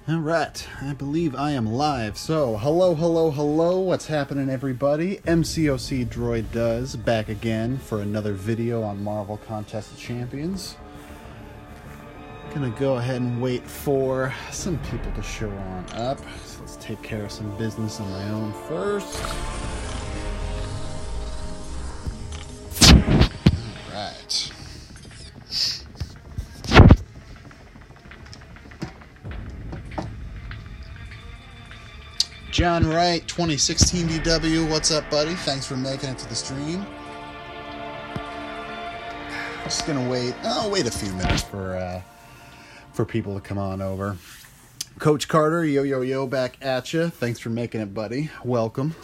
Alright, I believe I am live. So, hello, what's happening everybody? MCOC Droid Does, back again for another video on Marvel Contest of Champions. Gonna go ahead and wait for some people to show on up. So let's take care of some business on my own first. Alright. John Wright, 2016 DW, what's up, buddy? Thanks for making it to the stream. Just gonna wait. I'll wait a few minutes for people to come on over. Coach Carter, yo, back at you. Thanks for making it, buddy. Welcome.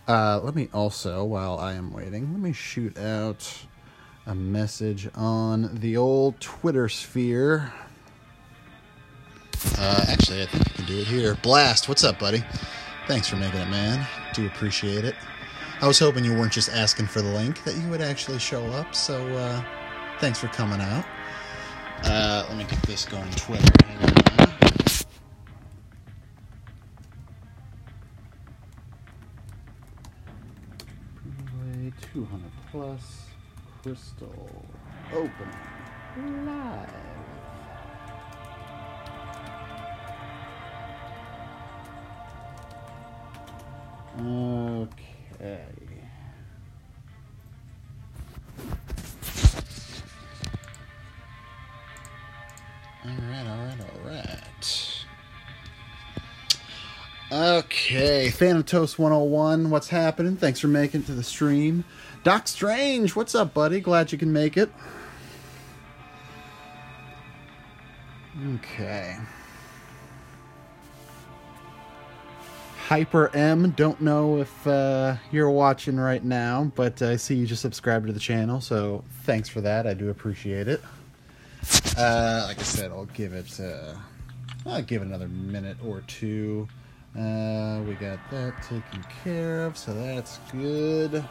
Let me also, while I am waiting, let me shoot out a message on the old Twitter sphere. Actually, I think you can do it here. Blast, what's up, buddy? Thanks for making it, man. Do appreciate it. I was hoping you weren't just asking for the link, that you would actually show up, so thanks for coming out. Let me get this going Twitter. Hang on. 200 plus crystal opening live. Okay. Alright. Okay, Thanatos 101, what's happening? Thanks for making it to the stream. Doc Strange, what's up, buddy? Glad you can make it. Okay. Hyper M, don't know if you're watching right now, but I see you just subscribed to the channel, so thanks for that. I do appreciate it. Like I said, I'll give it another minute or two. We got that taken care of, so that's good.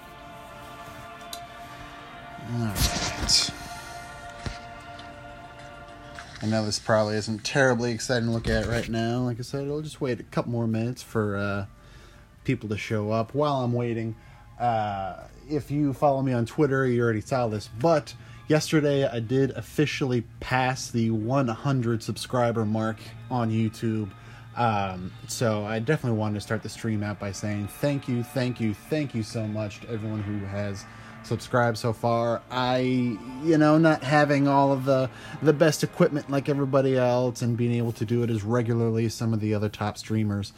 Alright. I know this probably isn't terribly exciting to look at right now. Like I said, I'll just wait a couple more minutes for people to show up. While I'm waiting, if you follow me on Twitter, you already saw this, but yesterday I did officially pass the 100 subscriber mark on YouTube. So I definitely wanted to start the stream out by saying thank you so much to everyone who has subscribed so far. Not having all of the best equipment like everybody else and being able to do it as regularly as some of the other top streamers,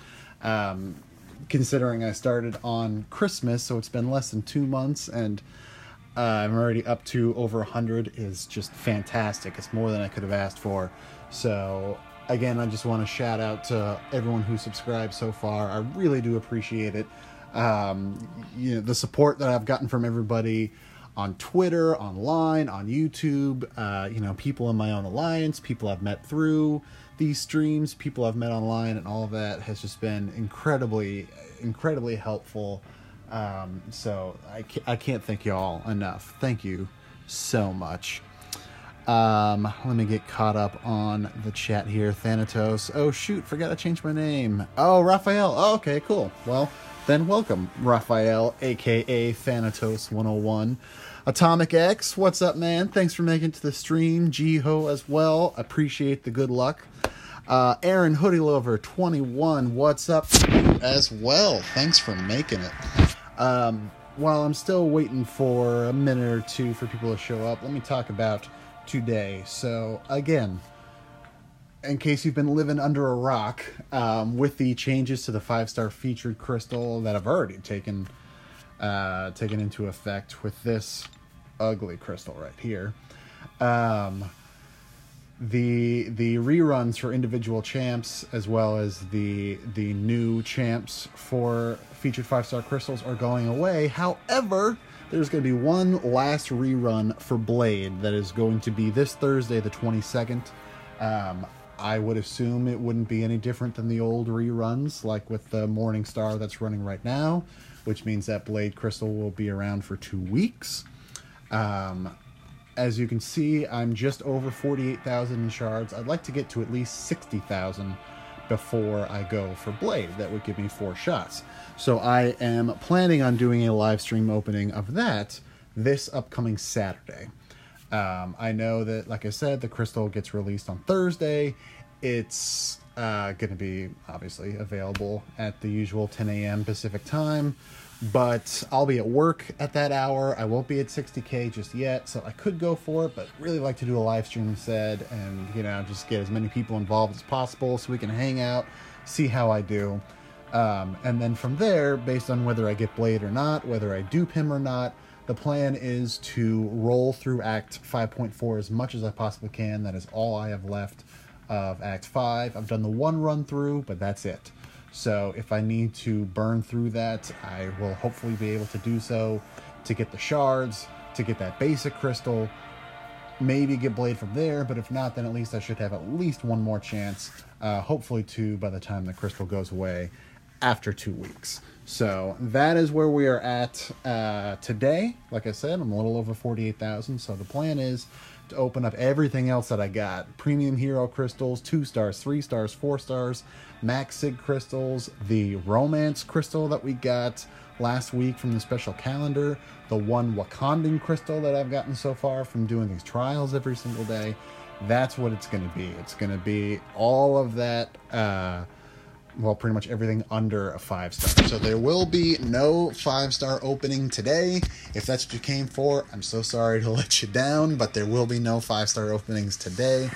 considering I started on Christmas, so it's been less than 2 months, and I'm already up to over 100 is just fantastic. It's more than I could have asked for. So again, I just want to shout out to everyone who subscribed so far. I really do appreciate it. The support that I've gotten from everybody on Twitter, online, on YouTube, people in my own alliance, people I've met through these streams, people I've met online, and all of that has just been incredibly helpful. So I can't thank y'all enough. Thank you so much. Let me get caught up on the chat here. Thanatos. Oh shoot, forgot I changed my name. Oh, Raphael. Oh, okay, cool. Well, then welcome, Raphael, aka Thanatos 101. Atomic X, what's up, man? Thanks for making it to the stream. Jiho as well. Appreciate the good luck. Aaron Hoodie Lover 21, what's up as well? Thanks for making it. While I'm still waiting for a minute or two for people to show up, let me talk about today. So again, in case you've been living under a rock, with the changes to the 5-star featured crystal that have already taken into effect with this ugly crystal right here, the reruns for individual champs as well as the new champs for featured 5-star crystals are going away. However, there's going to be one last rerun for Blade that is going to be this Thursday, the 22nd. I would assume it wouldn't be any different than the old reruns, like with the Morning Star that's running right now, which means that Blade Crystal will be around for 2 weeks. as you can see, I'm just over 48,000 in shards. I'd like to get to at least 60,000 before I go for Blade. That would give me 4 shots. So I am planning on doing a live stream opening of that this upcoming Saturday. I know that, like I said, the crystal gets released on Thursday. It's going to be obviously available at the usual 10 a.m. Pacific time, but I'll be at work at that hour. I won't be at 60K just yet, so I could go for it, but really like to do a live stream instead and, you know, just get as many people involved as possible so we can hang out, see how I do. And then from there, based on whether I get Blade or not, whether I dupe him or not, the plan is to roll through Act 5.4 as much as I possibly can. That is all I have left of Act 5. I've done the one run through, but that's it. So if I need to burn through that, I will hopefully be able to do so to get the shards, to get that basic crystal, maybe get Blade from there, but if not, then at least I should have at least one more chance, hopefully 2 by the time the crystal goes away after 2 weeks. So that is where we are at today. Like I said, I'm a little over 48,000, so the plan is to open up everything else that I got. Premium Hero Crystals, 2 stars, 3 stars, 4 stars, Max Sig Crystals, the Romance Crystal that we got last week from the special calendar, the 1 Wakandan Crystal that I've gotten so far from doing these trials every single day. That's what it's going to be. It's going to be all of that, well, pretty much everything under a 5-star. So there will be no 5-star opening today. If that's what you came for, I'm so sorry to let you down, but there will be no 5-star openings today.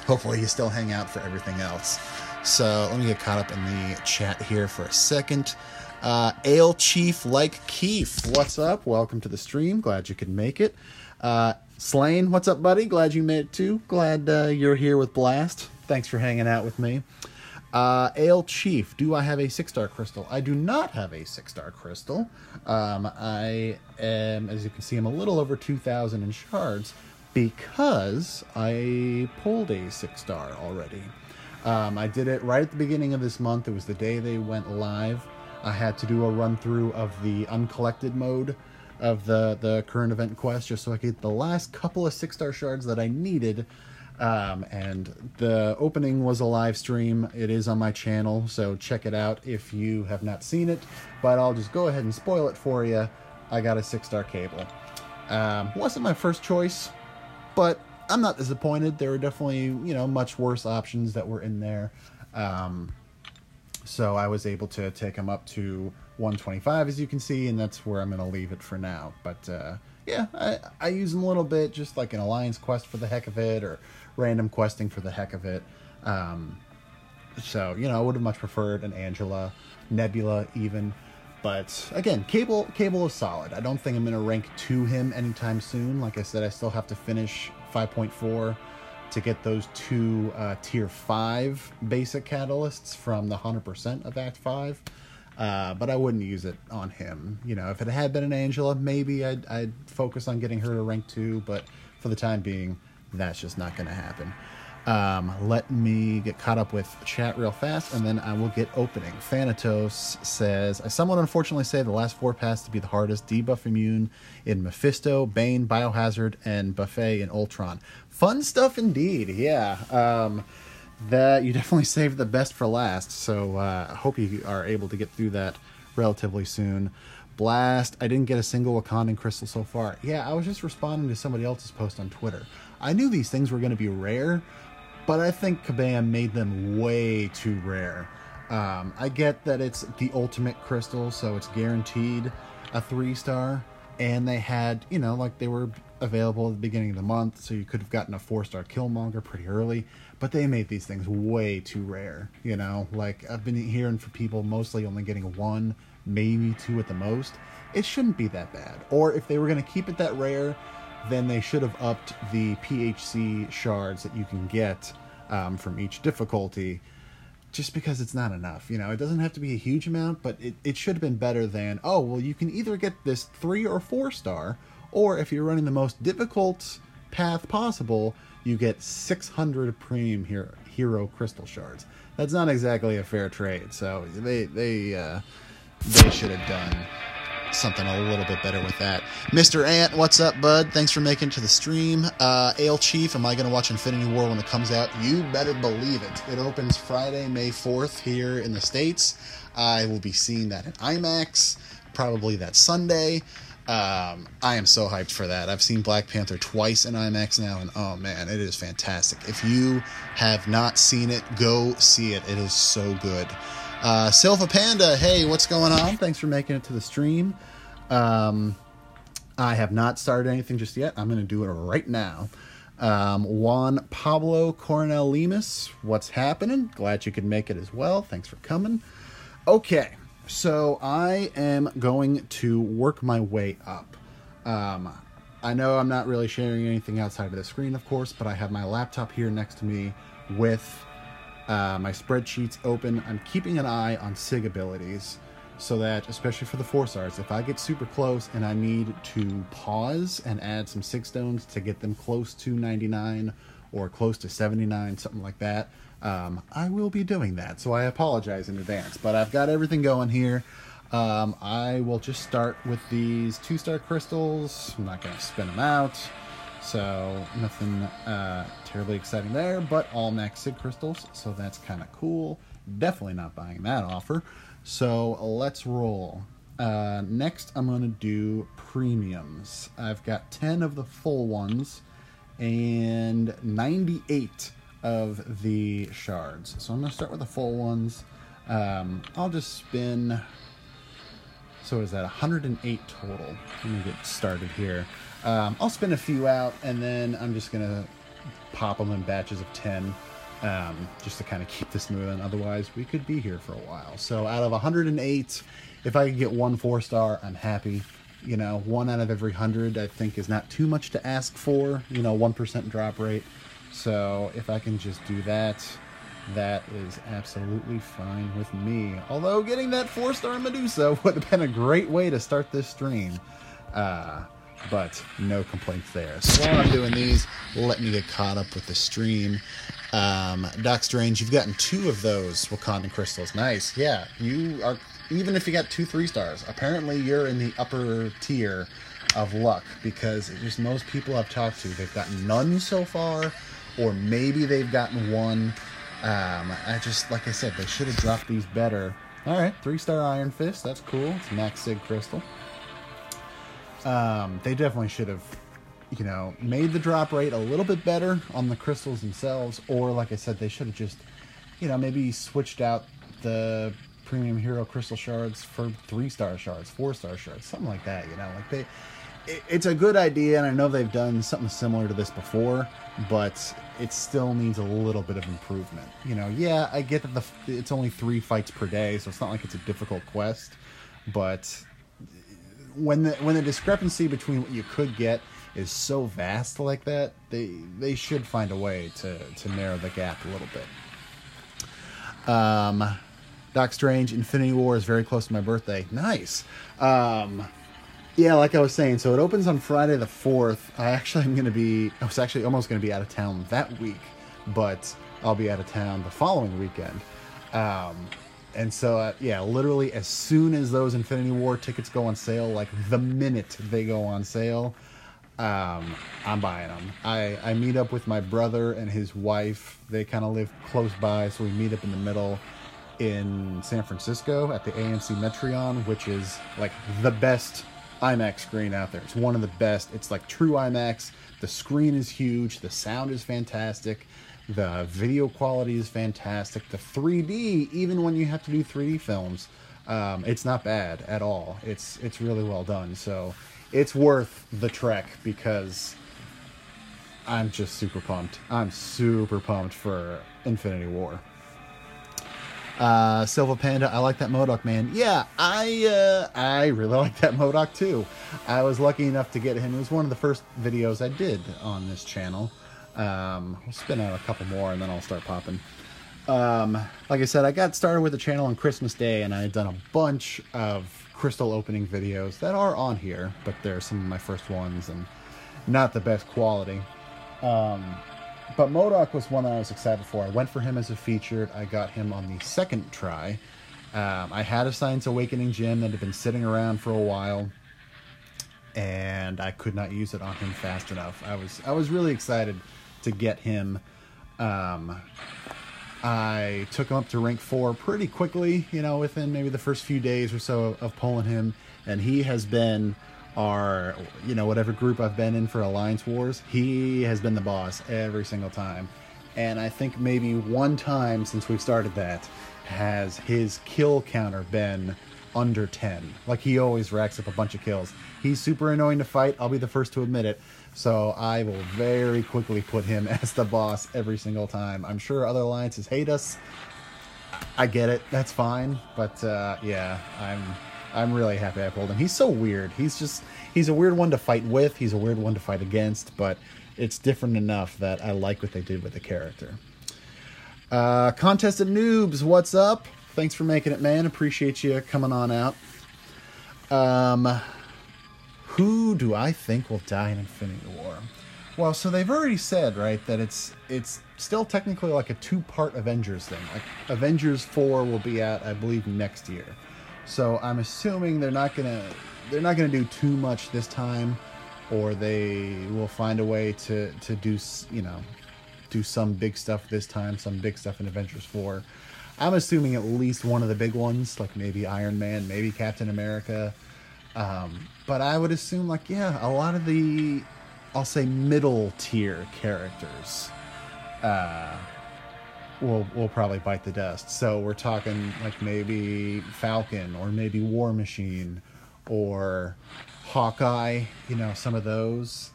Hopefully you still hang out for everything else. So let me get caught up in the chat here for a second. Ale Chief Like Keith, what's up? Welcome to the stream. Glad you could make it. Slane, what's up, buddy? Glad you made it too. Glad you're here with Blast. Thanks for hanging out with me. Ale Chief, do I have a 6-star crystal? I do not have a 6-star crystal. I am, as you can see, I'm a little over 2,000 in shards because I pulled a 6-star already. I did it right at the beginning of this month. It was the day they went live. I had to do a run through of the uncollected mode of the current event quest just so I could get the last couple of 6-star shards that I needed. And the opening was a live stream. It is on my channel, so check it out if you have not seen it. But I'll just go ahead and spoil it for you. I got a 6-star cable. Wasn't my first choice, but I'm not disappointed. There were definitely, you know, much worse options that were in there. So I was able to take them up to 125, as you can see, and that's where I'm going to leave it for now. But yeah, I use them a little bit, just like an alliance quest for the heck of it, or random questing for the heck of it. So, you know, I would have much preferred an Angela, Nebula even. But again, Cable is solid. I don't think I'm going to rank to him anytime soon. Like I said, I still have to finish 5.4 to get those 2 tier 5 basic catalysts from the 100% of Act 5. But I wouldn't use it on him. You know, if it had been an Angela, maybe I'd focus on getting her to rank 2, but for the time being, that's just not going to happen. Let me get caught up with chat real fast, and then I will get opening. Thanatos says, I somewhat unfortunately say the last 4 paths to be the hardest. Debuff immune in Mephisto, Bane, Biohazard, and Buffet in Ultron. Fun stuff indeed, yeah. That you definitely saved the best for last, so I hope you are able to get through that relatively soon. Blast, I didn't get a single Wakandan crystal so far. Yeah, I was just responding to somebody else's post on Twitter. I knew these things were going to be rare, but I think Kabam made them way too rare. I get that it's the ultimate crystal, so it's guaranteed a 3-star, and they had, you know, like they were available at the beginning of the month, so you could have gotten a 4-star Killmonger pretty early, but they made these things way too rare, you know? Like, I've been hearing from people mostly only getting 1, maybe 2 at the most. It shouldn't be that bad. Or if they were going to keep it that rare, then they should have upped the PHC shards that you can get from each difficulty, just because it's not enough. You know, it doesn't have to be a huge amount, but it should have been better than, oh, well, you can either get this 3 or 4-star, or if you're running the most difficult path possible, you get 600 premium hero crystal shards. That's not exactly a fair trade, so they should have done something a little bit better with that. Mr. Ant, what's up, bud? Thanks for making it to the stream. Ale Chief, am I going to watch Infinity War when it comes out? You better believe it. It opens Friday, May 4th here in the States. I will be seeing that in IMAX, probably that Sunday. I am so hyped for that. I've seen Black Panther twice in IMAX now, and oh man, it is fantastic. If you have not seen it, go see it. It is so good. Silva Panda, hey, what's going on? Thanks for making it to the stream. I have not started anything just yet. I'm going to do it right now. Juan Pablo Coronel Lemus, what's happening? Glad you could make it as well. Thanks for coming. Okay, so I am going to work my way up. I know I'm not really sharing anything outside of the screen, of course, but I have my laptop here next to me with my spreadsheets open. I'm keeping an eye on SIG abilities so that, especially for the 4 stars, if I get super close and I need to pause and add some SIG stones to get them close to 99 or close to 79, something like that, I will be doing that. So I apologize in advance, but I've got everything going here. I will just start with these 2-star crystals. I'm not going to spin them out. So nothing terribly exciting there, but all max SIG crystals, so that's kind of cool. Definitely not buying that offer. So let's roll. Next, I'm going to do premiums. I've got 10 of the full ones and 98 of the shards. So I'm going to start with the full ones. I'll just spin... So is that 108 total? Let me get started here. I'll spin a few out, and then I'm just going to pop them in batches of 10, just to kind of keep this moving. Otherwise, we could be here for a while. So out of 108, if I could get 1 4-star, I'm happy. You know, 1 out of every 100, I think, is not too much to ask for. You know, 1% drop rate. So if I can just do that, that is absolutely fine with me. Although getting that 4-star Medusa would have been a great way to start this stream. But no complaints there. So while I'm doing these, let me get caught up with the stream. Doc Strange, you've gotten 2 of those Wakandan crystals. Nice. Yeah, you are, even if you got 2 3-stars, apparently you're in the upper tier of luck, because just most people I've talked to, they've gotten none so far, or maybe they've gotten 1. I just, like I said, they should have dropped these better. All right, 3-star Iron Fist. That's cool. It's max SIG crystal. They definitely should have, you know, made the drop rate a little bit better on the crystals themselves, or like I said, they should have just, you know, maybe switched out the premium hero crystal shards for 3-star shards, 4-star shards, something like that. You know, like it's a good idea, and I know they've done something similar to this before, but it still needs a little bit of improvement. You know, yeah, I get that it's only 3 fights per day, so it's not like it's a difficult quest, but when the discrepancy between what you could get is so vast like that, they should find a way to narrow the gap a little bit. Doc Strange, Infinity War is very close to my birthday. Nice. Yeah, like I was saying, so it opens on Friday the 4th. I was actually almost going to be out of town that week, but I'll be out of town the following weekend. And so, yeah, literally as soon as those Infinity War tickets go on sale, like the minute they go on sale, I'm buying them. I meet up with my brother and his wife. They kind of live close by, so we meet up in the middle in San Francisco at the AMC Metreon, which is like the best IMAX screen out there. It's one of the best. It's like true IMAX. The screen is huge. The sound is fantastic. The video quality is fantastic. The 3D, even when you have to do 3D films, it's not bad at all. It's really well done. So it's worth the trek, because I'm just super pumped. I'm super pumped for Infinity War. Silva Panda, I like that MODOK, man. Yeah, I really like that MODOK too. I was lucky enough to get him. It was one of the first videos I did on this channel. We'll spin out a couple more and then I'll start popping. Like I said, I got started with the channel on Christmas Day, and I had done a bunch of crystal opening videos that are on here, but they're some of my first ones and not the best quality. But MODOK was one that I was excited for. I went for him as a featured. I got him on the second try, I had a Science Awakening gem that had been sitting around for a while, and I could not use it on him fast enough. I was really excited to get him. I took him up to rank 4 pretty quickly, you know, within maybe the first few days or so of pulling him, and he has been our, you know, whatever group I've been in for Alliance Wars, he has been the boss every single time. And I think maybe one time since we've started that has his kill counter been under 10. Like, he always racks up a bunch of kills. He's super annoying to fight, I'll be the first to admit it. So I will very quickly put him as the boss every single time. I'm sure other alliances hate us. I get it, that's fine. But yeah, I'm really happy I pulled him. He's so weird. He's a weird one to fight with, he's a weird one to fight against, but it's different enough that I like what they did with the character. Contested Noobs, what's up? Thanks for making it, man. Appreciate you coming on out. Who do I think will die in Infinity War? Well, so they've already said, right, that it's still technically like a 2-part Avengers thing. Like, Avengers 4 will be out, I believe, next year. So I'm assuming they're not gonna do too much this time, or they will find a way to do, you know, do some big stuff this time, some big stuff in Avengers 4. I'm assuming at least one of the big ones, like maybe Iron Man, maybe Captain America. But I would assume, like, yeah, a lot of the, I'll say, middle tier characters will probably bite the dust. So we're talking like maybe Falcon, or maybe War Machine, or Hawkeye, you know, some of those.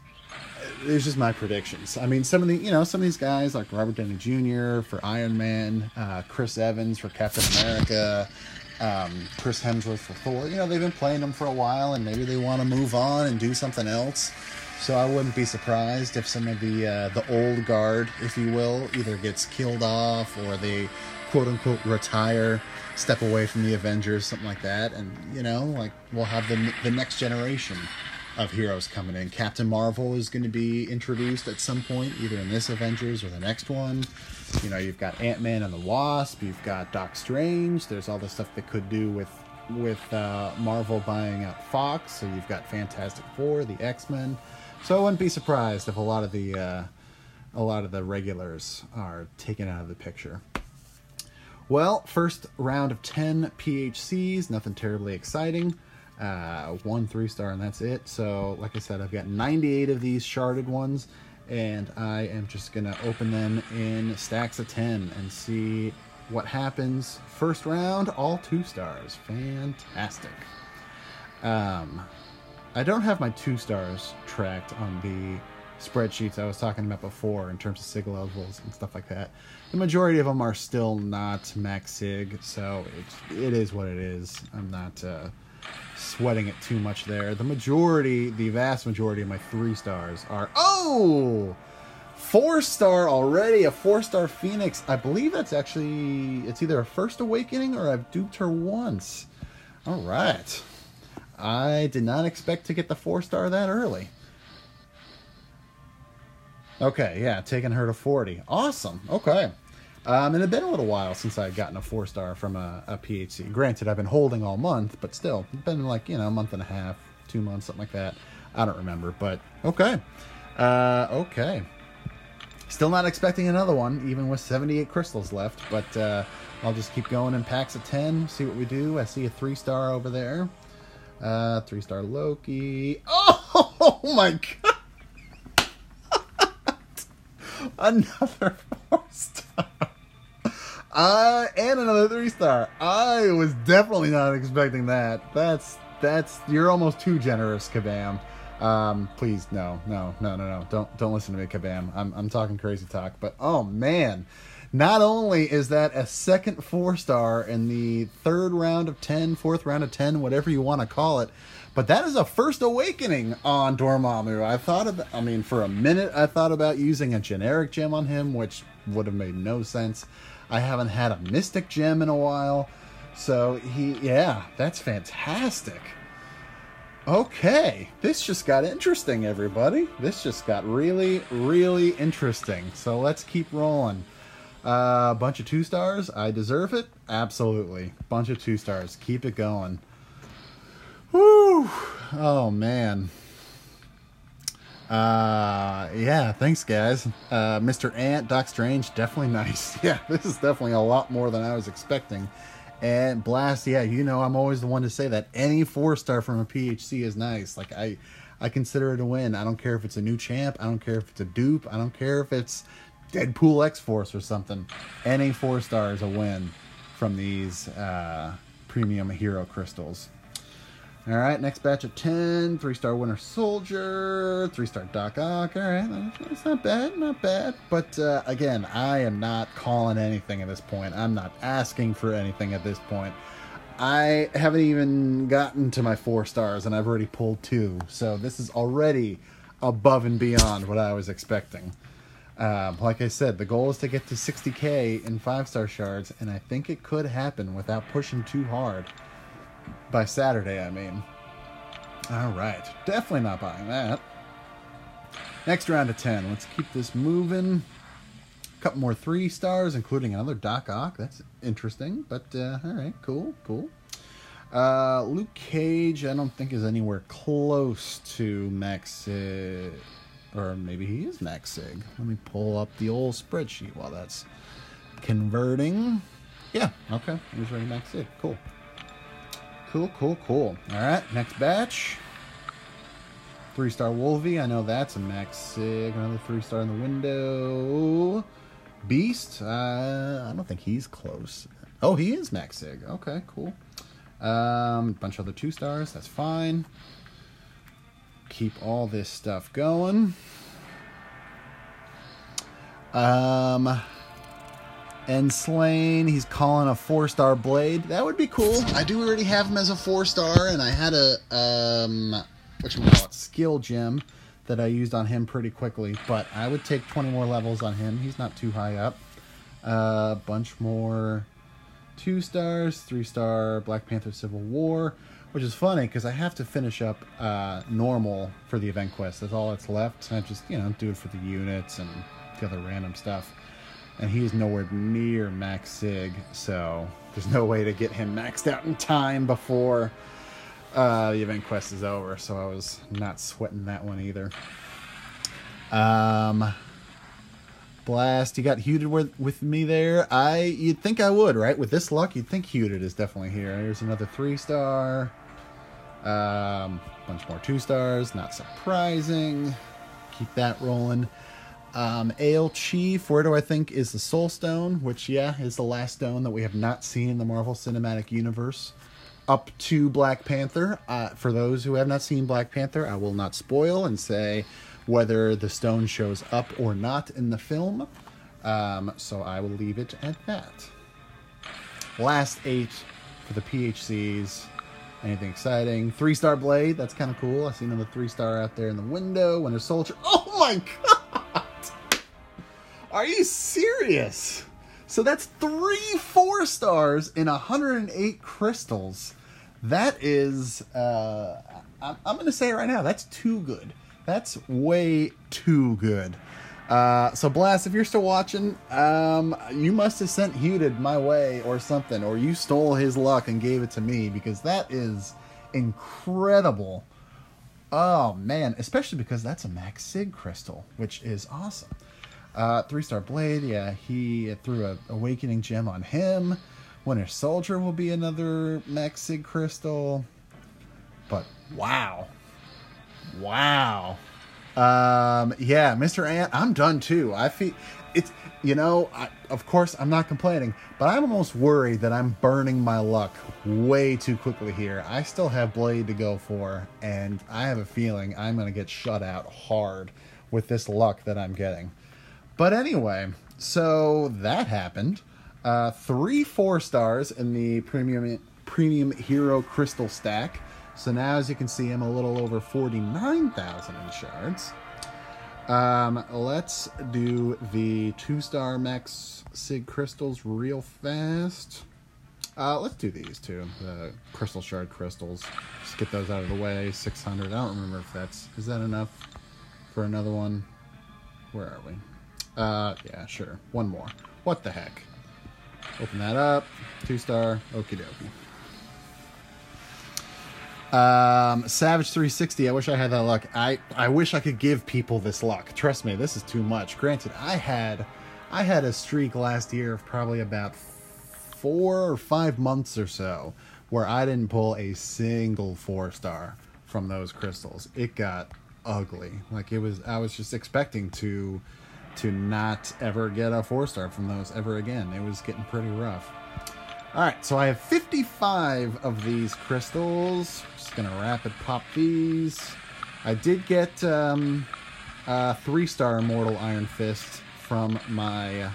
It's just my predictions. I mean, some of these guys like Robert Downey Jr. for Iron Man, Chris Evans for Captain America, Chris Hemsworth for Thor. You know, they've been playing them for a while, and maybe they want to move on and do something else. So I wouldn't be surprised if some of the old guard, if you will, either gets killed off, or they quote unquote retire, step away from the Avengers, something like that. And, you know, like, we'll have the next generation of heroes coming in. Captain Marvel is going to be introduced at some point, either in this Avengers or the next one. You know, you've got Ant-Man and the Wasp, you've got Doc Strange, there's all the stuff they could do with Marvel buying out Fox, so you've got Fantastic Four, the X-Men. So I wouldn't be surprised if a lot of the regulars are taken out of the picture. Well, first round of 10 PHCs, nothing terribly exciting. 1 3-star, and that's it. So, like I said, I've got 98 of these sharded ones, and I am just going to open them in stacks of 10 and see what happens. First round, all 2 stars. Fantastic. I don't have my 2 stars tracked on the spreadsheets I was talking about before in terms of SIG levels and stuff like that. The majority of them are still not max SIG, so it is what it is. I'm not sweating it too much there. The vast majority of my 3 stars are, 4-star already, a 4-star Phoenix. I believe that's actually, it's either a First Awakening or I've duped her once. All right. I did not expect to get the 4-star that early. Okay, yeah, taking her to 40. Awesome. Okay. And it's been a little while since I had gotten a 4-star from a PHC. Granted, I've been holding all month, but still, it's been like, you know, a month and a half, 2 months, something like that. I don't remember, but okay. Okay. Still not expecting another one, even with 78 crystals left, but I'll just keep going in packs of 10, see what we do. I see a 3-star over there. 3-star Loki. Oh my god! Another 4-star. And another 3-star. I was definitely not expecting that. That's you're almost too generous, Kabam. Please, no. Don't listen to me, Kabam. I'm talking crazy talk, but oh man. Not only is that a second 4-star in the 3rd round of 10, 4th round of 10, whatever you want to call it, but that is a First Awakening on Dormammu. For a minute, I thought about using a generic gem on him, which would have made no sense. I haven't had a Mystic gem in a while, so that's fantastic. Okay, this just got interesting, everybody. This just got really, really interesting. So let's keep rolling. Bunch of 2 stars. I deserve it. Absolutely. Bunch of 2 stars. Keep it going. Woo! Oh, man. Yeah, thanks, guys. Mr. Ant, Doc Strange, definitely nice. Yeah, this is definitely a lot more than I was expecting. And Blast, yeah, you know, I'm always the one to say that any 4-star from a PHC is nice. Like, I consider it a win. I don't care if it's a new champ. I don't care if it's a dupe. I don't care if it's Deadpool X-Force or something. Any 4-star is a win from these premium hero crystals. All right, next batch of 10. 3-star Winter Soldier. 3-star Doc Ock. All right, that's not bad, not bad. But again, I am not calling anything at this point. I'm not asking for anything at this point. I haven't even gotten to my 4 stars, and I've already pulled 2. So this is already above and beyond what I was expecting. Like I said, the goal is to get to 60k in 5-star shards, and I think it could happen without pushing too hard. By Saturday, I mean. Alright. Definitely not buying that. Next round of 10. Let's keep this moving. A couple more 3 stars, including another Doc Ock. That's interesting. But, alright. Cool. Cool. Luke Cage, I don't think is anywhere close to Max Sig. Or maybe he is Max Sig. Let me pull up the old spreadsheet while that's converting. Yeah. Okay. He's already Max Sig. Cool. Cool. Alright, next batch. 3-star Wolvie. I know that's a Max Sig. Another 3-star in the window. Beast. I don't think he's close. Oh, he is Max Sig. Okay, cool. Bunch of other 2 stars. That's fine. Keep all this stuff going. And Slain, he's calling a 4-star Blade. That would be cool. I do already have him as a 4-star, and I had a, skill gem that I used on him pretty quickly. But I would take 20 more levels on him. He's not too high up. Bunch more 2 stars, 3-star Black Panther Civil War, which is funny because I have to finish up normal for the event quest. That's all that's left. I just, do it for the units and the other random stuff. And he's nowhere near Max Sig, so there's no way to get him maxed out in time before the event quest is over, so I was not sweating that one either. Blast, you got Huded with me there. You'd think I would, right? With this luck, you'd think Huded is definitely here. Here's another 3-star. Bunch more 2 stars, not surprising. Keep that rolling. Ale Chief, where do I think is the Soul Stone, which, yeah, is the last stone that we have not seen in the Marvel Cinematic Universe up to Black Panther. For those who have not seen Black Panther, I will not spoil and say whether the stone shows up or not in the film, so I will leave it at that. Last 8 for the PHCs. Anything exciting? 3-star Blade, that's kind of cool. I see another 3-star out there in the window. Winter Soldier. Oh my god! Are you serious? So that's 3 4-stars in 108 crystals. That is, I'm going to say it right now, that's too good. That's way too good. So Blast, if you're still watching, you must have sent Huded my way or something, or you stole his luck and gave it to me, because that is incredible. Oh man, especially because that's a Max Sig crystal, which is awesome. 3-star Blade, yeah, he threw a Awakening gem on him. Winter Soldier will be another Max Sig crystal. But wow. Wow. Yeah, Mr. Ant, I'm done too. I feel it's, of course I'm not complaining, but I'm almost worried that I'm burning my luck way too quickly here. I still have Blade to go for, and I have a feeling I'm going to get shut out hard with this luck that I'm getting. But anyway, so that happened. 3 4-stars in the premium hero crystal stack. So now, as you can see, I'm a little over 49,000 in shards. Let's do the 2-star Max Sig crystals real fast. Let's do these two, the crystal shard crystals. Just get those out of the way. 600. I don't remember if is that enough for another one? Where are we? Yeah, sure. One more. What the heck? Open that up. 2-star. Okie dokie. Savage 360. I wish I had that luck. I wish I could give people this luck. Trust me, this is too much. Granted, I had a streak last year of probably about 4 or 5 months or so where I didn't pull a single 4-star from those crystals. It got ugly. Like, I was just expecting to not ever get a 4-star from those ever again. It was getting pretty rough. Alright, so I have 55 of these crystals. Just gonna rapid pop these. I did get a 3-star Immortal Iron Fist from my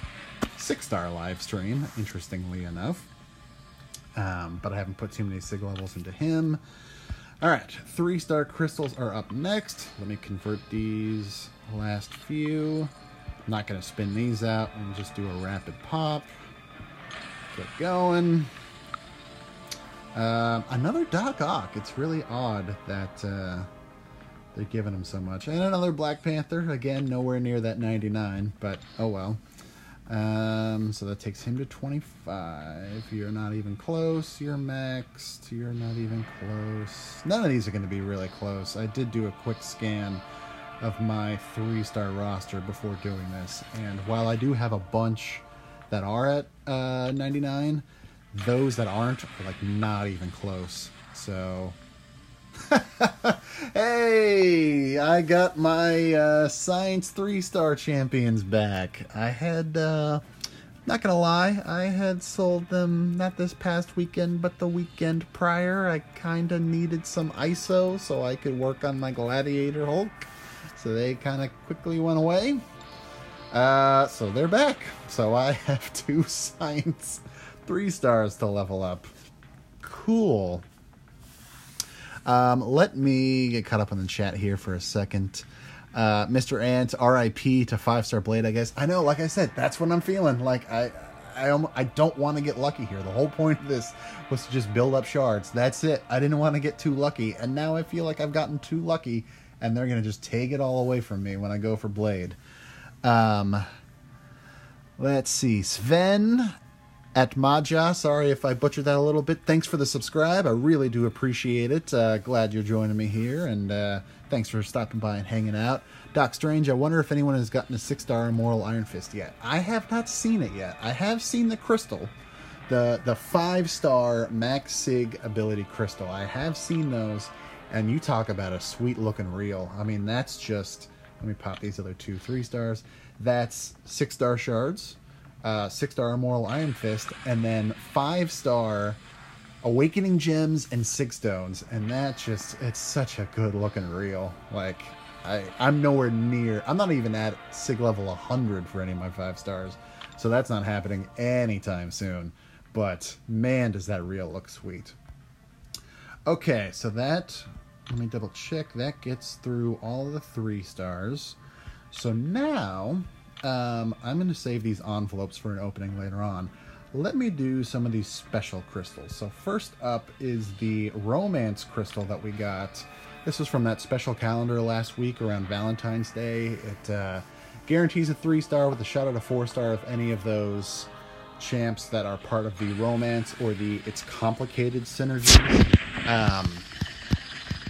6-star live stream, interestingly enough. But I haven't put too many sig levels into him. Alright, 3-star crystals are up next. Let me convert these last few. I'm not going to spin these out and just do a rapid pop. Get going. Another Doc Ock. It's really odd that they're giving him so much. And another Black Panther. Again, nowhere near that 99, but oh well. So that takes him to 25. You're not even close. You're maxed. You're not even close. None of these are going to be really close. I did do a quick scan of my 3-star roster before doing this, and while I do have a bunch that are at 99, those that aren't are like not even close. So hey, I got my Science 3-star champions back. I had not gonna lie, I had sold them not this past weekend but the weekend prior. I kinda needed some ISO so I could work on my Gladiator Hulk. So they kind of quickly went away. So they're back. So I have 2 Science 3-stars to level up. Cool. Let me get caught up in the chat here for a second. Mr. Ant, RIP to 5-star Blade, I guess. I know, like I said, that's what I'm feeling. Like, I don't want to get lucky here. The whole point of this was to just build up shards. That's it. I didn't want to get too lucky. And now I feel like I've gotten too lucky, and they're going to just take it all away from me when I go for Blade. Let's see. Sven at Maja. Sorry if I butchered that a little bit. Thanks for the subscribe. I really do appreciate it. Glad you're joining me here, and thanks for stopping by and hanging out. Doc Strange, I wonder if anyone has gotten a 6-star Immortal Iron Fist yet. I have not seen it yet. I have seen the crystal. The 5-star Max Sig ability crystal. I have seen those. And you talk about a sweet looking reel. I mean, that's just... Let me pop these other 2 3-stars. That's 6-star shards, 6-star Immortal Iron Fist, and then 5-star Awakening Gems and 6 stones. And that just... It's such a good looking reel. Like, I'm nowhere near... I'm not even at sig level 100 for any of my 5-stars. So that's not happening anytime soon. But, man, does that reel look sweet. Okay, so that... Let me double check. That gets through all of the 3-stars. So now, I'm going to save these envelopes for an opening later on. Let me do some of these special crystals. So first up is the Romance Crystal that we got. This was from that special calendar last week around Valentine's Day. It guarantees a 3-star with a shot at a 4-star if any of those champs that are part of the Romance or the It's Complicated synergy.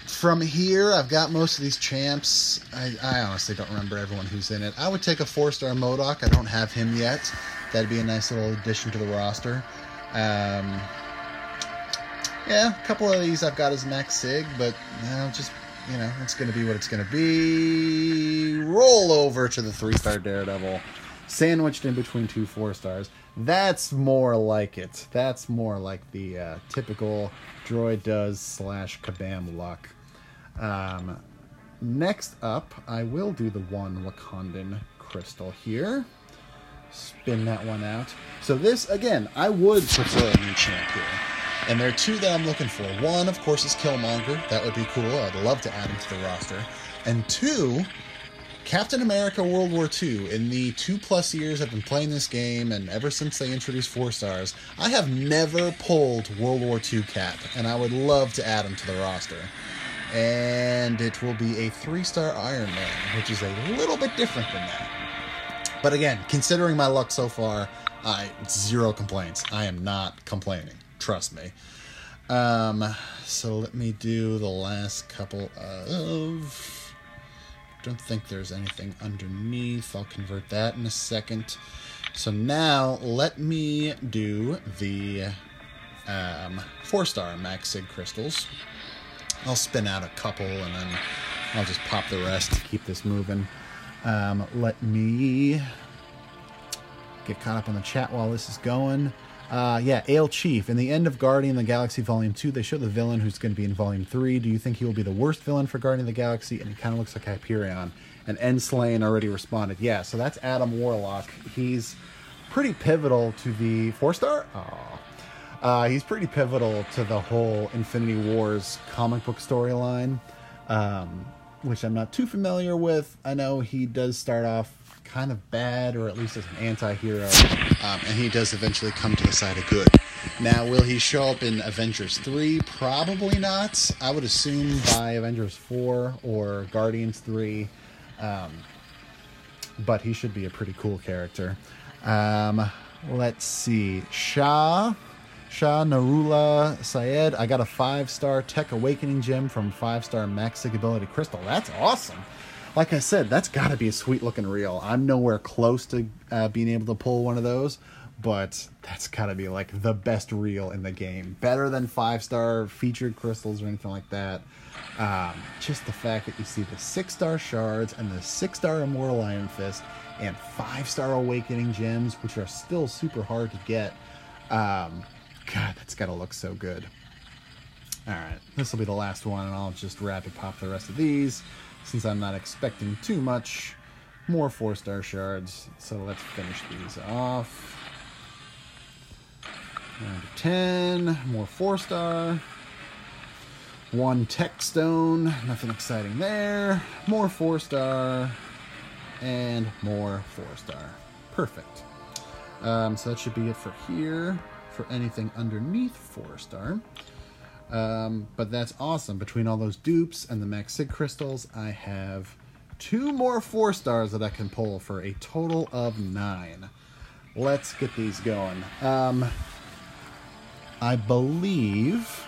From here, I've got most of these champs. I honestly don't remember everyone who's in it. I would take a 4-star MODOK. I don't have him yet. That'd be a nice little addition to the roster. Yeah, a couple of these I've got as Max Sig, but just, it's going to be what it's going to be. Roll over to the 3-star Daredevil. Sandwiched in between 2 4-stars. That's more like it. That's more like the typical Droid Does / Kabam luck. Next up, I will do the 1 Wakandan crystal here. Spin that one out. So this, again, I would prefer a new champ here. And there are 2 that I'm looking for. 1, of course, is Killmonger. That would be cool. I'd love to add him to the roster. And 2, Captain America World War II. In the 2+ years I've been playing this game, and ever since they introduced 4-stars, I have never pulled World War II Cap, and I would love to add him to the roster. And it will be a 3-star Iron Man, which is a little bit different than that. But again, considering my luck so far, zero complaints. I am not complaining. Trust me. So let me do the last couple of... Don't think there's anything underneath. I'll convert that in a second. So now let me do the 4-star Max Sig crystals. I'll spin out a couple and then I'll just pop the rest to keep this moving. Let me get caught up on the chat while this is going. Yeah, Ale Chief. In the end of Guardian of the Galaxy Volume 2, they show the villain who's going to be in Volume 3. Do you think he will be the worst villain for Guardian of the Galaxy? And he kind of looks like Hyperion. And Enslain already responded. Yeah, so that's Adam Warlock. He's pretty pivotal to the 4-star? He's pretty pivotal to the whole Infinity Wars comic book storyline, which I'm not too familiar with. I know he does start off kind of bad, or at least as an anti-hero, and he does eventually come to the side of good. Now, will he show up in Avengers 3? Probably not. I would assume by Avengers 4 or Guardians 3, but he should be a pretty cool character. Let's see. Shah Narula Syed. I got a 5-star Tech Awakening gem from 5-star Max Sig Ability Crystal. That's awesome. Like I said, that's got to be a sweet-looking reel. I'm nowhere close to being able to pull one of those, but that's got to be, like, the best reel in the game. Better than 5-star featured crystals or anything like that. Just the fact that you see the 6-star shards and the 6-star Immortal Iron Fist and 5-star Awakening gems, which are still super hard to get. God, that's got to look so good. All right, this will be the last one, and I'll just rapid pop the rest of these, since I'm not expecting too much. More 4-star shards, so let's finish these off. Number 10, more 4-star. 1 Tech Stone, nothing exciting there. More 4-star, and more 4-star. Perfect. So that should be it for here, for anything underneath 4-star. But that's awesome. Between all those dupes and the Max Sig crystals, I have 2 more 4-stars that I can pull for a total of 9. Let's get these going. I believe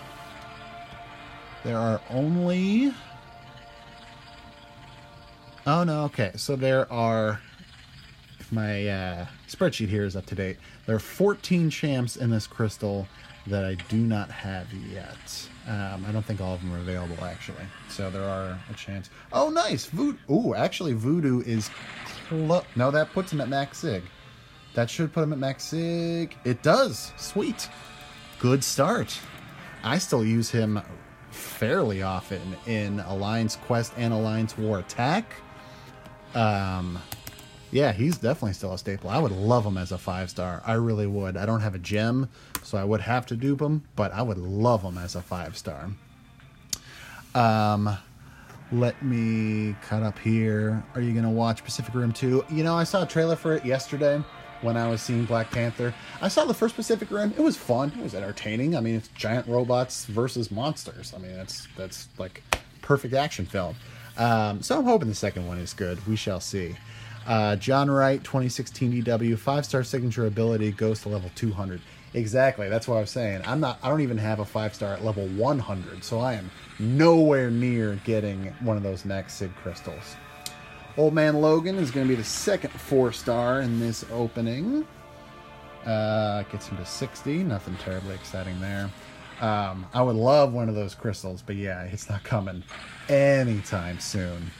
there are only... Oh, no, okay. So there are... If my spreadsheet here is up to date, there are 14 champs in this crystal that I do not have yet. I don't think all of them are available, actually. So there are a chance. Oh, nice! Ooh, actually, Voodoo is... No, that puts him at Max Sig. That should put him at Max Sig. It does! Sweet! Good start. I still use him fairly often in Alliance Quest and Alliance War Attack. Yeah, he's definitely still a staple. I would love him as a 5-star. I really would. I don't have a gem, so I would have to dupe him, but I would love him as a 5-star. Let me cut up here. Are you going to watch Pacific Rim 2? You know, I saw a trailer for it yesterday when I was seeing Black Panther. I saw the first Pacific Rim. It was fun. It was entertaining. I mean, it's giant robots versus monsters. I mean, that's like perfect action film. So I'm hoping the second one is good. We shall see. John Wright, 2016 DW, 5-star signature ability, goes to level 200. Exactly, that's what I was saying. I don't even have a 5-star at level 100, so I am nowhere near getting one of those Max Sig crystals. Old Man Logan is going to be the second 4-star in this opening. Gets him to 60, nothing terribly exciting there. I would love one of those crystals, but yeah, it's not coming anytime soon.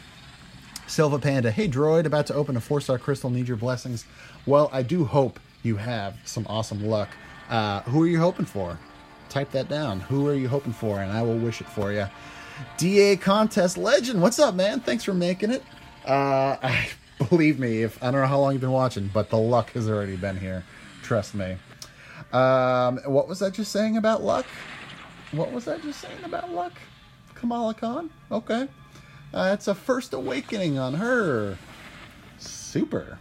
Silva Panda, hey droid, about to open a 4-star crystal, need your blessings. Well, I do hope you have some awesome luck. Who are you hoping for? Type that down. Who are you hoping for? And I will wish it for you. DA Contest Legend, what's up, man? Thanks for making it. Believe me, I don't know how long you've been watching, but the luck has already been here. Trust me. What was I just saying about luck? Kamala Khan? Okay. It's a first awakening on her. Super.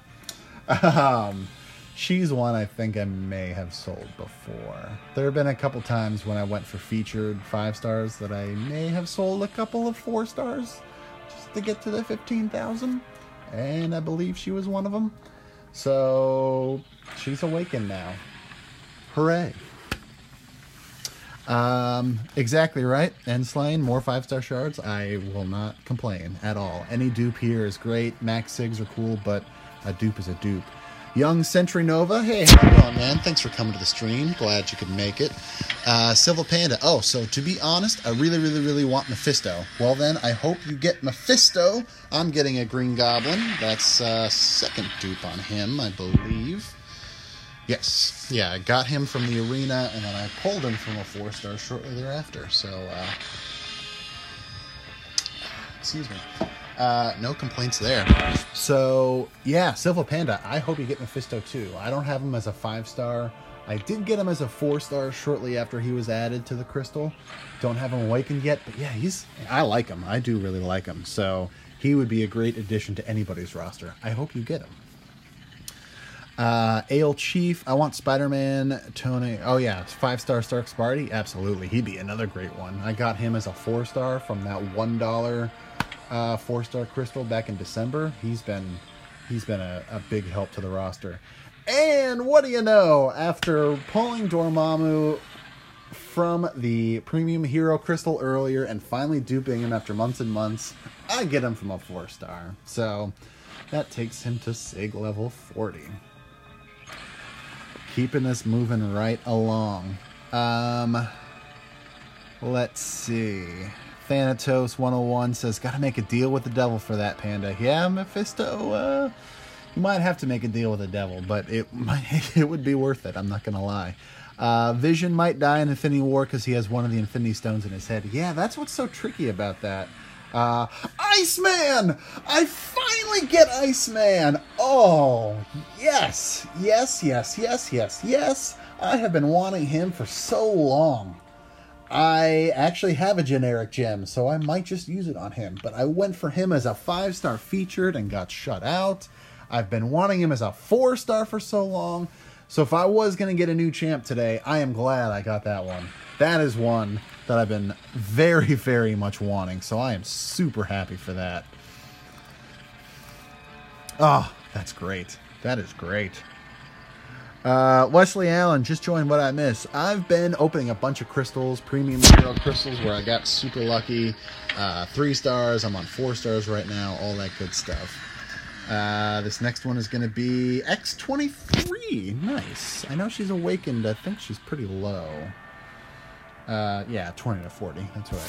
She's one I think I may have sold before. There have been a couple times when I went for featured 5-stars that I may have sold a couple of 4-stars just to get to the 15,000. And I believe she was one of them. So she's awakened now. Hooray. Exactly right. End Slain, more 5-star shards. I will not complain at all. Any dupe here is great. Max Sigs are cool, but a dupe is a dupe. Young Sentry Nova, hey, how you doing, man? Thanks for coming to the stream. Glad you could make it. Silver Panda. Oh, so to be honest, I really, really, really want Mephisto. Well then, I hope you get Mephisto. I'm getting a Green Goblin. That's second dupe on him, I believe. Yes. Yeah, I got him from the arena, and then I pulled him from a 4-star shortly thereafter. So, excuse me. No complaints there. So, yeah, Silver Panda, I hope you get Mephisto too. I don't have him as a 5-star. I did get him as a 4-star shortly after he was added to the crystal. Don't have him awakened yet, but yeah, I like him. I do really like him. So, he would be a great addition to anybody's roster. I hope you get him. Ale Chief, I want Spider-Man, Tony. Oh yeah, 5-star Stark Sparty. Absolutely, he'd be another great one. I got him as a 4-star from that $1 4-star crystal back in December. He's been a big help to the roster. And what do you know? After pulling Dormammu from the premium hero crystal earlier and finally duping him after months and months, I get him from a 4-star. So that takes him to Sig level 40. Keeping this moving right along. Let's see. Thanatos 101 says, gotta make a deal with the devil for that, Panda. Yeah, Mephisto, you might have to make a deal with the devil, but it would be worth it, I'm not gonna lie. Vision might die in Infinity War because he has one of the Infinity Stones in his head. Yeah, that's what's so tricky about that. Iceman! I finally get Iceman! Oh, yes! Yes, yes, yes, yes, yes! I have been wanting him for so long. I actually have a generic gem, so I might just use it on him. But I went for him as a 5-star featured and got shut out. I've been wanting him as a 4-star for so long. So if I was going to get a new champ today, I am glad I got that one. That is one that I've been very, very much wanting. So I am super happy for that. Oh, that's great. That is great. Wesley Allen, just joined What I Miss. I've been opening a bunch of crystals, premium hero crystals, where I got super lucky. 3 stars, I'm on 4 stars right now, all that good stuff. This next one is going to be X23. Nice. I know she's awakened. I think she's pretty low. Yeah, 20 to 40. That's what I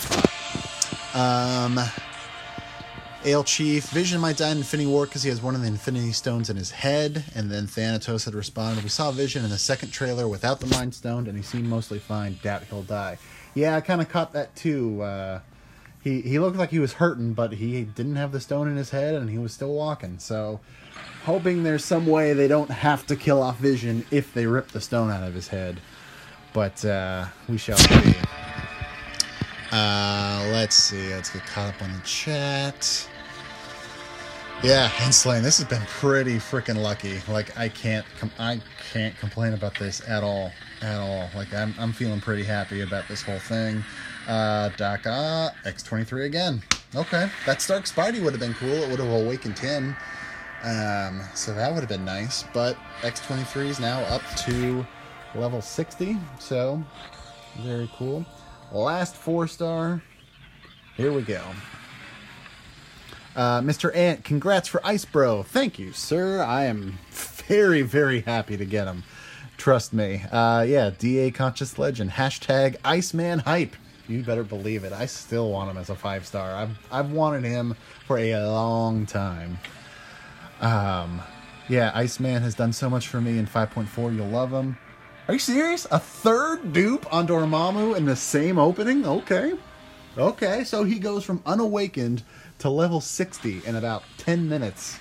thought. Ale Chief, Vision might die in Infinity War because he has one of the Infinity Stones in his head. And then Thanatos had responded, we saw Vision in the second trailer without the Mind Stone, and he seemed mostly fine. Doubt he'll die. Yeah, I kind of caught that too. He looked like he was hurting, but he didn't have the stone in his head, and he was still walking. So, hoping there's some way they don't have to kill off Vision if they rip the stone out of his head. But we shall see. Let's see. Let's get caught up on the chat. Yeah, Henslane, this has been pretty freaking lucky. Like, I can't complain about this at all. Like, I'm feeling pretty happy about this whole thing. Daka, X23 again. Okay, that Stark Spidey would have been cool. It would have awakened him. So that would have been nice. But X23 is now up to level 60. So, very cool. Last 4-star. Here we go. Mr. Ant, congrats for Ice Bro. Thank you, sir. I am very, very happy to get him. Trust me. Yeah, DA Conscious Legend. Hashtag Iceman Hype. You better believe it. I still want him as a 5-star. I've wanted him for a long time. Yeah, Iceman has done so much for me in 5.4. You'll love him. Are you serious? A third dupe on Dormammu in the same opening? Okay. Okay, so he goes from unawakened to level 60 in about 10 minutes.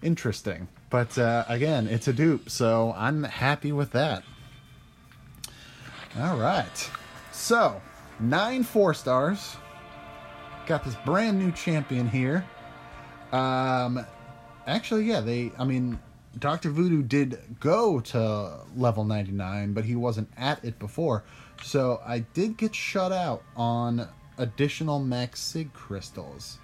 Interesting. But, again, it's a dupe, so I'm happy with that. Alright. So, 9 4-stars. Got this brand new champion here. Actually, yeah, Dr. Voodoo did go to level 99, but he wasn't at it before. So I did get shut out on additional Max Sig crystals.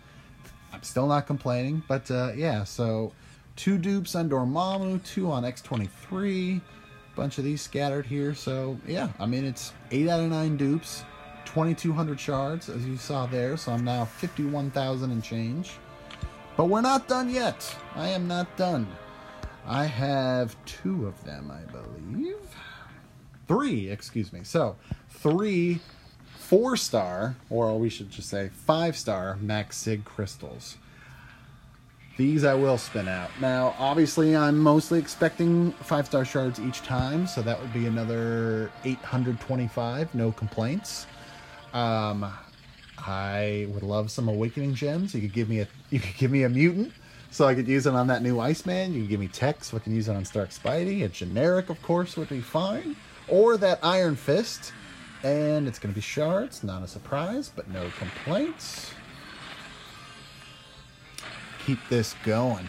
I'm still not complaining, but yeah, so 2 dupes on Dormammu, 2 on X-23. Bunch of these scattered here. So, yeah, I mean, it's 8 out of 9 dupes. 2,200 shards, as you saw there. So I'm now 51,000 and change. But we're not done yet. I am not done. I have 2 of them, I believe. 3, excuse me. So, 3 4-star, or we should just say 5-star Max Sig crystals. These I will spin out. Now, obviously, I'm mostly expecting 5-star shards each time, so that would be another 825, no complaints. I would love some Awakening Gems. You could give me a mutant, so I could use it on that new Iceman. You could give me tech, so I can use it on Stark Spidey. A generic, of course, would be fine. Or that Iron Fist. And it's going to be shards, not a surprise, but no complaints. Keep this going.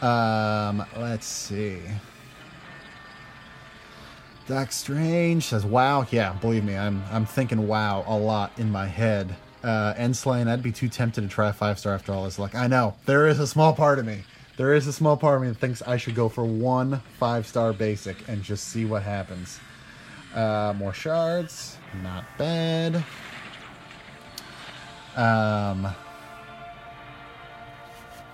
Let's see. Doc Strange says, wow. Yeah, believe me, I'm thinking wow a lot in my head. Enslain, I'd be too tempted to try a 5-star after all this luck. I know. There is a small part of me. There is a small part of me that thinks I should go for 1 5-star basic and just see what happens. More shards. Not bad.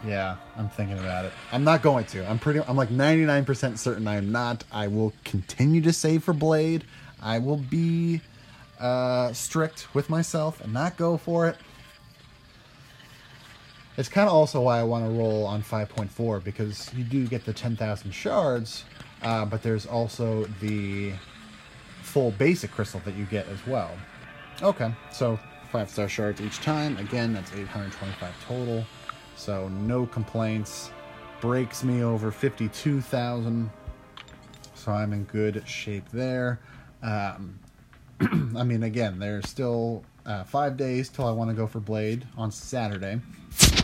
Yeah, I'm thinking about it. I'm not going to. I'm like 99% certain I am not. I will continue to save for Blade. I will be strict with myself and not go for it. It's kind of also why I want to roll on 5.4, because you do get the 10,000 shards, but there's also the full basic crystal that you get as well. Okay, so 5-star shards each time. Again, that's 825 total. So no complaints. Breaks me over 52,000. So I'm in good shape there. I mean, again, there's still 5 days till I want to go for Blade on Saturday.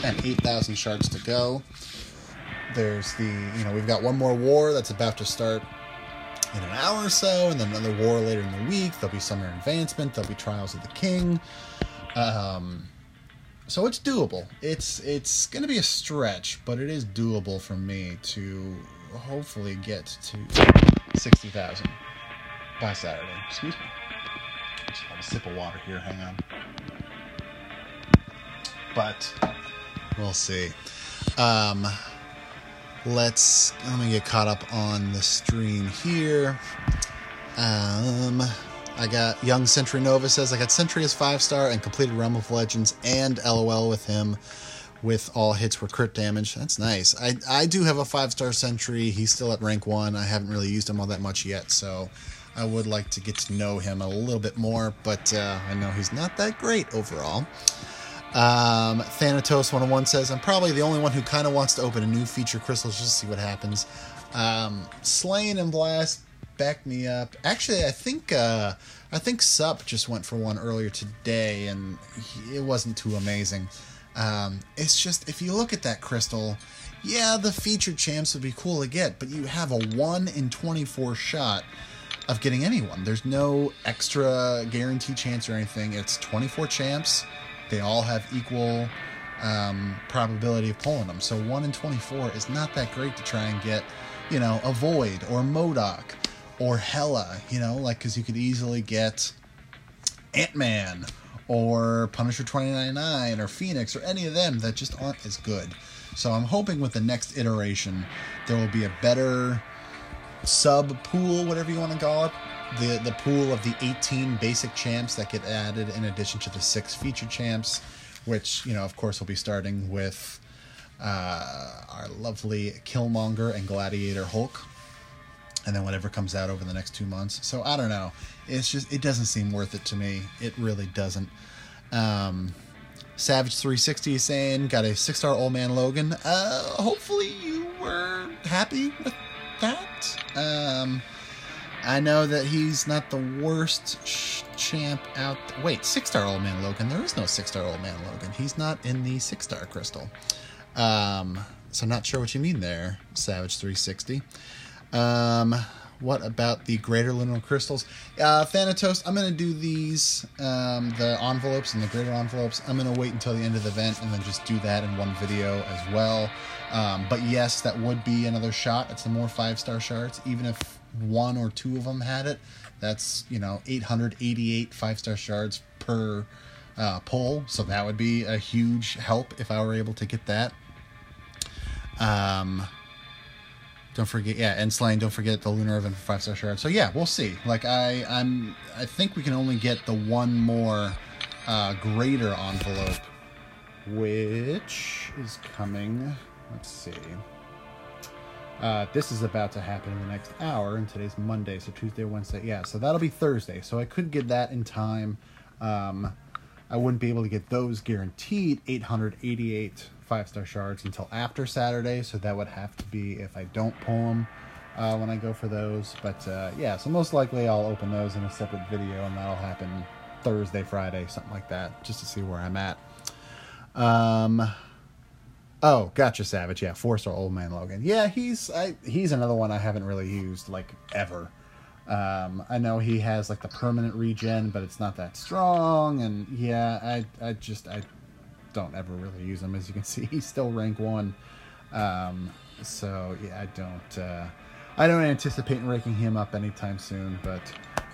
And 8,000 shards to go. There's we've got one more war that's about to start in an hour or so, and then another war later in the week. There'll be Summer Advancement. There'll be Trials of the King. So it's doable. It's going to be a stretch, but it is doable for me to hopefully get to 60,000 by Saturday. Excuse me. Just have a sip of water here. Hang on. But we'll see. Let me get caught up on the stream here. I got Young Sentry Nova says, I got Sentry as 5-star and completed Realm of Legends and LOL with him with all hits were crit damage. That's nice. I do have a 5-star Sentry. He's still at rank 1. I haven't really used him all that much yet, so I would like to get to know him a little bit more, but I know he's not that great overall. Thanatos 101 says, I'm probably the only one who kind of wants to open a new feature crystals just to see what happens. Slain and Blast, back me up. Actually, I think Sup just went for one earlier today, and it wasn't too amazing. It's just, if you look at that crystal, yeah, the featured champs would be cool to get, but you have a 1 in 24 shot of getting anyone. There's no extra guarantee chance or anything. It's 24 champs. They all have equal probability of pulling them. So 1 in 24 is not that great to try and get, a Void or MODOK or Hela, because you could easily get Ant-Man or Punisher 2099 or Phoenix or any of them that just aren't as good. So I'm hoping with the next iteration there will be a better sub-pool, whatever you want to call it. The pool of the 18 basic champs that get added in addition to the 6 featured champs, which, of course, will be starting with our lovely Killmonger and Gladiator Hulk, and then whatever comes out over the next 2 months. So, I don't know. It's just, it doesn't seem worth it to me. It really doesn't. Savage 360 is saying, got a 6-star Old Man Logan. Hopefully you were happy with that. I know that he's not the worst champ out there. Wait, 6-star Old Man Logan? There is no 6-star Old Man Logan. He's not in the 6-star crystal. So not sure what you mean there, Savage 360. what about the greater lunar crystals? Thanatos, I'm going to do these, the envelopes and the greater envelopes. I'm going to wait until the end of the event and then just do that in one video as well. But yes, that would be another shot at some more 5-star shards. Even if 1 or 2 of them had it, that's, 888 5-star shards per pull. So that would be a huge help if I were able to get that. Don't forget, and Slain, don't forget the lunar event for 5-star shards. So yeah, we'll see. Like I think we can only get the one more greater envelope, which is coming. Let's see. This is about to happen in the next hour, and today's Monday, so Tuesday, Wednesday. Yeah, so that'll be Thursday. So I could get that in time. I wouldn't be able to get those guaranteed 888 5-star shards until after Saturday, so that would have to be if I don't pull them when I go for those. But yeah, so most likely I'll open those in a separate video, and that'll happen Thursday, Friday, something like that, just to see where I'm at. Oh, gotcha, Savage. Yeah, 4-star Old Man Logan. Yeah, he's another one I haven't really used, like, ever. I know he has, like, the permanent regen, but it's not that strong, and yeah, I don't ever really use him. As you can see, he's still rank 1. So yeah, I don't anticipate ranking him up anytime soon, but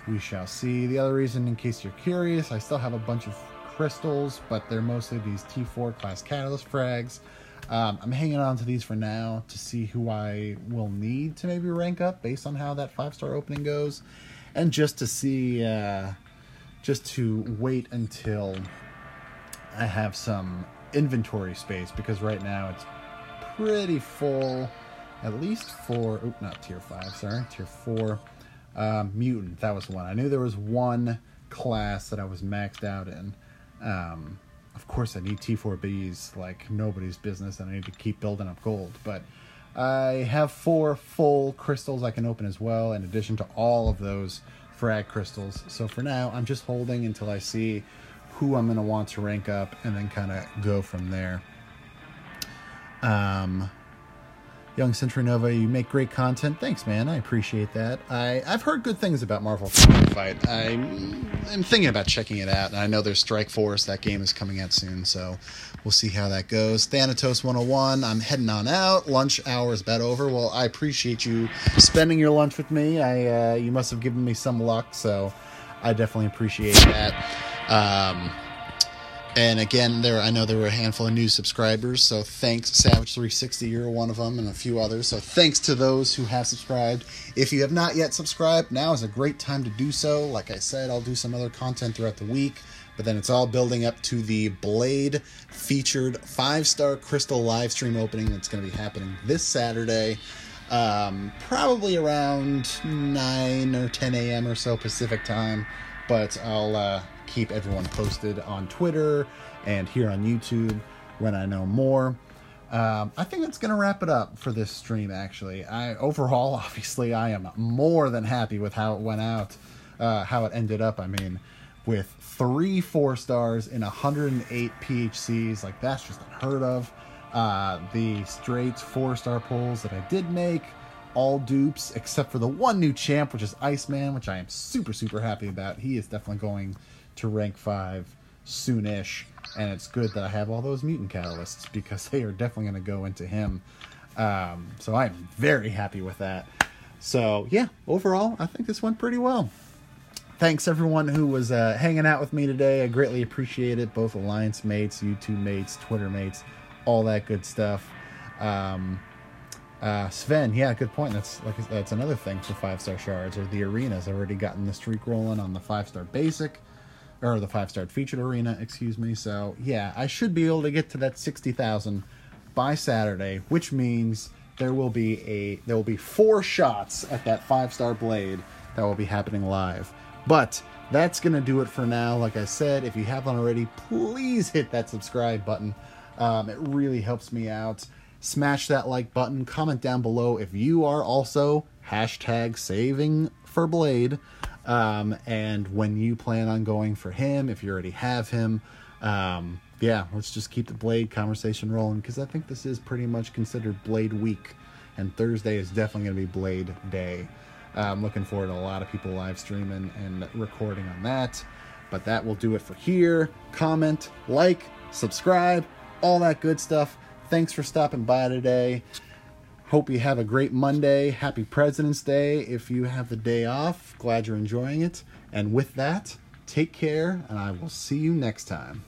we shall see. The other reason, in case you're curious, I still have a bunch of crystals, but they're mostly these T4 class catalyst frags. I'm hanging on to these for now to see who I will need to maybe rank up based on how that 5-star opening goes, and just to see, just to wait until I have some inventory space, because right now it's pretty full, at least for, not tier 5, sorry, tier 4, mutant. That was one. I knew there was one class that I was maxed out in. Of course I need T4Bs like nobody's business, and I need to keep building up gold, but I have 4 full crystals I can open as well, in addition to all of those frag crystals. So for now, I'm just holding until I see who I'm going to want to rank up, and then kind of go from there. Young Century Nova, you make great content. Thanks, man. I appreciate that. I've heard good things about Marvel Fight. I'm thinking about checking it out, and I know there's Strike Force. That game is coming out soon, so we'll see how that goes. Thanatos 101, I'm heading on out. Lunch hour is about over. Well, I appreciate you spending your lunch with me. You must have given me some luck, so I definitely appreciate that. And again, I know there were a handful of new subscribers, so thanks, Savage360, you're one of them, and a few others. So thanks to those who have subscribed. If you have not yet subscribed, now is a great time to do so. Like I said, I'll do some other content throughout the week, but then it's all building up to the Blade featured 5-star crystal live stream opening that's going to be happening this Saturday, probably around 9 or 10 a.m. or so Pacific time, but I'll keep everyone posted on Twitter and here on YouTube when I know more. I think that's going to wrap it up for this stream, actually. Overall, obviously, I am more than happy with how it went out, how it ended up. I mean, with 3 4-stars in 108 PHCs, like, that's just unheard of. The straight 4-star pulls that I did make, all dupes, except for the one new champ, which is Iceman, which I am super, super happy about. He is definitely going to rank 5 soonish, and it's good that I have all those mutant catalysts, because they are definitely going to go into him. So I'm very happy with that. So yeah, overall, I think this went pretty well. Thanks everyone who was hanging out with me today. I greatly appreciate it. Both Alliance mates, YouTube mates, Twitter mates, all that good stuff. Sven, yeah, good point. That's another thing for 5-star shards, or the arenas. I've already gotten the streak rolling on the 5-star basic, or the 5-star featured arena, excuse me. So yeah, I should be able to get to that 60,000 by Saturday, which means there will be 4 shots at that 5-star blade that will be happening live. But that's gonna do it for now. Like I said, if you haven't already, please hit that subscribe button. It really helps me out. Smash that like button. Comment down below if you are also #saving for Blade. And when you plan on going for him, if you already have him. Yeah, let's just keep the Blade conversation rolling, because I think this is pretty much considered Blade week, and Thursday is definitely going to be Blade day. I'm looking forward to a lot of people live streaming and recording on that. But that will do it for here. Comment, like, subscribe, all that good stuff. Thanks for stopping by today. Hope you have a great Monday. Happy President's Day if you have the day off. Glad you're enjoying it. And with that, take care, and I will see you next time.